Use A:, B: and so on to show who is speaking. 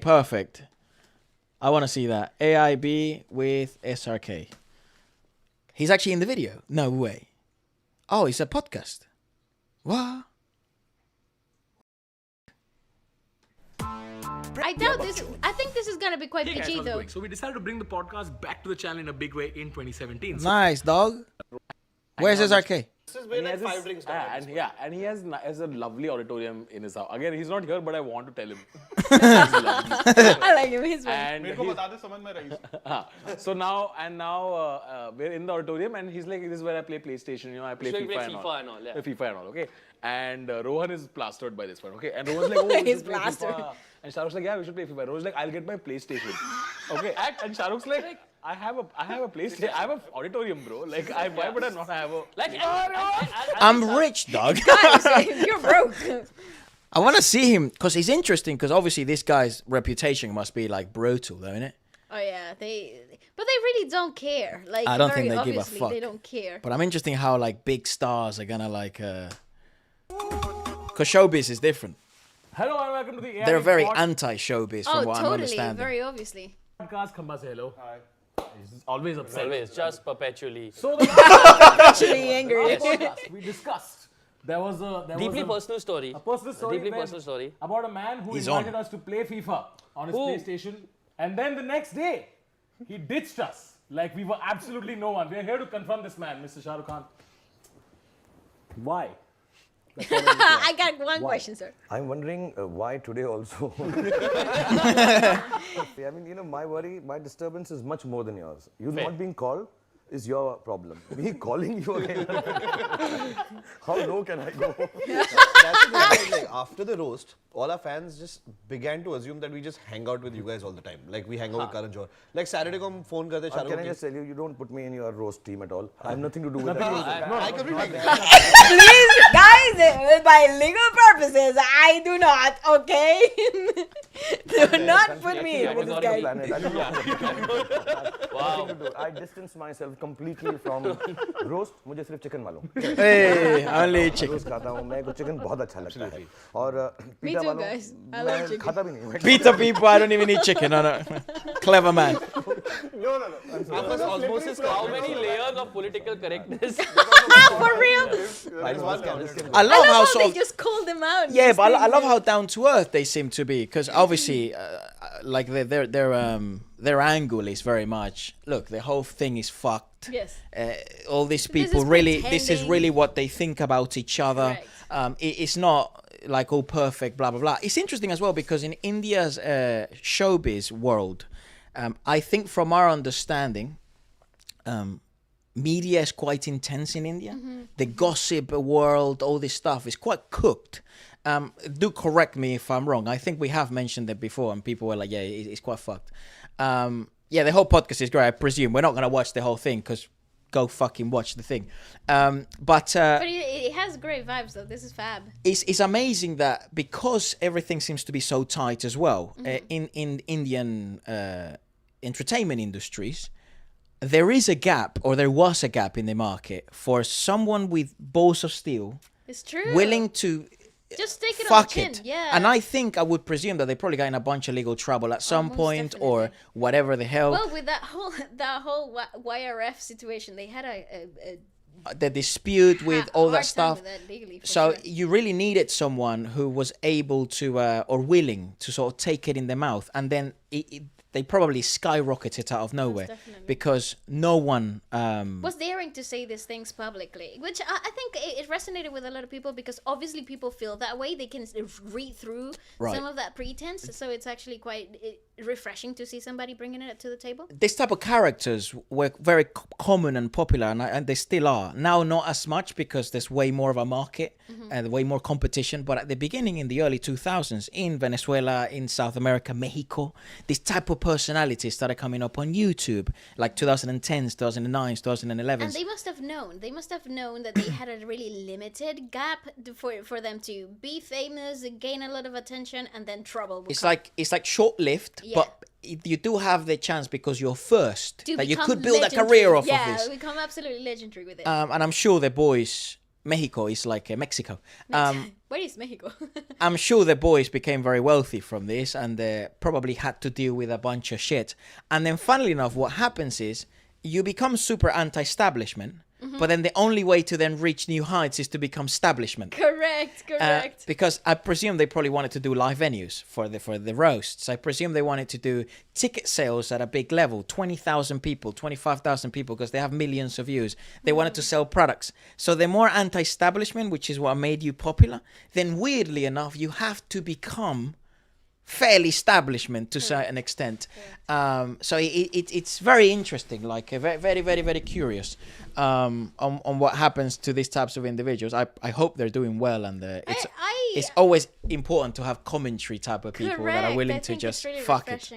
A: Perfect. I want to see that. AIB with SRK. He's actually in the video. No way. Oh, it's a podcast. What?
B: I doubt this. I think this is gonna be quite
C: Hey guys,
B: PG
C: how's it
B: though.
C: going? So we decided to bring the podcast back to the channel in a big way in 2017. So
A: Nice, dog. Where's SRK?
D: This is where like 5 drinks down.
E: And he has a lovely auditorium in his house. Again, he's not here, but I want to tell him.
B: I like him. He's one.
E: And
D: मेरे को बता दे समझ में रही.
E: so now we're in the auditorium, and he's like, "This is where I play PlayStation. You know, I play
F: So you
E: FIFA,
F: play
E: and
F: FIFA
E: all.
F: and all, yeah.
E: FIFA and all. Okay." And Rohan is plastered by this one. Okay, and Rohan's like, "Oh, we
B: He's
E: should play
B: plastered.
E: FIFA." And Shah Rukh's like, "Yeah, we should play FIFA." Rohan's like, "I'll get my PlayStation." Okay, and Shah Rukh's like, I have a PlayStation. I have an auditorium, bro. Like, why would I not have a?
F: Like,
A: I'm rich, dog.
B: Guys, you're broke.
A: I want to see him because he's interesting because obviously this guy's reputation must be like brutal, though, isn't it?
B: Oh yeah, but they really don't care. Like
A: I don't
B: very
A: think they give a
B: obviously,
A: fuck.
B: They don't care.
A: But I'm interested how like big stars are gonna like, because showbiz is different.
E: Hello and welcome to the AIB
A: They're very
E: pod-
A: anti-showbiz from
B: Oh,
A: what I'm
B: totally.
A: understanding.
B: Very obviously.
E: podcast. Khamba, say hello. Hi. He's always upset.
F: always, just perpetually.
E: So the
B: Actually angry.
E: podcast we discussed. There was
F: Deeply
E: a
F: personal story.
E: A personal story.
F: Deeply
E: where-
F: personal story.
E: About a man who
A: He's
E: invited
A: on.
E: us to play FIFA on his
F: Who?
E: PlayStation, and then the next day, he ditched us like we were absolutely no one. We are here to confront this man, Mr. Shah Rukh Khan. Why?
B: I got one question, sir.
G: I'm wondering why today also. I mean, you know, my worry, my disturbance is much more than yours. You not being called is your problem. Me calling you again. How low can I go?
D: That's the thing, like after the roast, all our fans just began to assume that we just hang out with you guys all the time. Like we hang out with Karan Johar. Like Saturday को हम phone करते Shah Rukh
G: Can I
D: को
G: just tell you, you don't put me in your roast team at all. I have nothing to do with that.
D: I could be like
B: Please, guys, by legal purposes, I do not. Okay, do not put me in with this guy.
G: Planet. I don't know. Wow. I distance myself completely from roast. मुझे सिर्फ chicken मालूम.
A: Hey, only chicken.
G: Roast खाता हूँ मैं को chicken बहुत अच्छा लगता है और
B: Me
G: pita
B: too,
G: वालों
B: guys. I
G: मैं
B: love chicken.
G: खाता भी नहीं.
A: Pizza people, I don't even eat chicken. No, no. Clever man.
F: After osmosis, how many layers of political correctness?
B: For real?
A: I
B: I
A: love
B: love
A: how
B: how
A: sort
B: they
A: of
B: just called them out.
A: yeah,
B: These
A: but I
B: things,
A: love how down to earth they seem to be because obviously, like their angle is very much look. The whole thing is fucked.
B: Yes.
A: All these
B: This
A: people
B: is
A: really, this is
B: pretending.
A: really what they think about each other.
B: Correct.
A: It's not like all perfect, blah blah blah. It's interesting as well because in India's showbiz world, I think from our understanding, media is quite intense in India. The gossip world, all this stuff is quite cooked. Do correct me if I'm wrong. I think we have mentioned that before, and people were like, "Yeah, it's quite fucked." Yeah, the whole podcast is great. I presume we're not gonna watch the whole thing because go fucking watch the thing. But
B: it has great vibes though. This is fab.
A: it's amazing that because everything seems to be so tight as well in Indian entertainment industries, there is a gap, or there was a gap in the market for someone with balls of steel,
B: It's true.
A: willing to
B: just take it on the
A: fuck
B: chin.
A: it.
B: Yeah.
A: And I think I would presume that they probably got in a bunch of legal trouble at some
B: most
A: point or
B: definitely.
A: whatever the hell.
B: Well, with that whole YRF situation, they had
A: The dispute with all that
B: hard time
A: stuff.
B: with that legally, for
A: So
B: sure.
A: you really needed someone who was able to or willing to sort of take it in their mouth, and then they probably skyrocketed out of nowhere
B: definitely.
A: because no one.
B: was daring to say these things publicly, which I think it resonated with a lot of people because obviously people feel that way. They can read through
A: Right.
B: some of that pretense, so it's actually quite refreshing to see somebody bringing it to the table.
A: This type of characters were very common and popular, and they still are. Now, not as much because there's way more of a market and way more competition. But at the beginning, in the early 2000s, in Venezuela, in South America, Mexico, this type of personalities started coming up on YouTube, like 2010s, 2009s, 2011s.
B: And they must have known. They must have known that they had a really limited gap for them to be famous, gain a lot of attention, and then trouble. Would come.
A: It's like short-lived,
B: Yeah.
A: but you do have the chance because you're first
B: To
A: that you
B: become
A: could build a
B: legendary.
A: career off
B: yeah,
A: of this.
B: become absolutely legendary with it.
A: And I'm sure the boys Mexico is like Mexico.
B: Where is Mexico?
A: I'm sure the boys became very wealthy from this, and they probably had to deal with a bunch of shit. And then, funnily enough, what happens is you become super anti-establishment, but then the only way to then reach new heights is to become establishment.
B: Correct.
A: Because I presume they probably wanted to do live venues for the roasts. I presume they wanted to do ticket sales at a big level, 20,000 people, 25,000 people, because they have millions of views. They wanted to sell products. So the more anti-establishment, which is what made you popular, then weirdly enough, you have to become fairly establishment to a certain extent. So it's very interesting, like very, very, very curious on what happens to these types of individuals. I hope they're doing well, and it's always important to have commentary type of people that are willing to just fuck it.